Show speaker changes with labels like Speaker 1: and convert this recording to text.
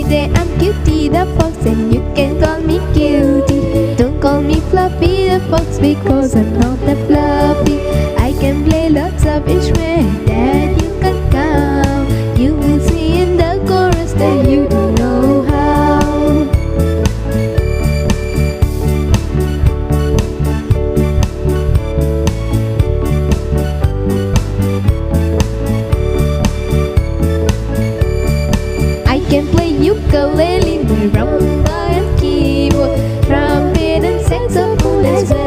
Speaker 1: say I'm Cutie the fox, and you can call me Cutie. Don't call me Fluffy the fox, because I'm not that fluffy. I can play lots of instruments that you can count. You will see in the chorus that you don't know how. I can play ukulele, marimba and keyboard, trumpet and saxophone as well.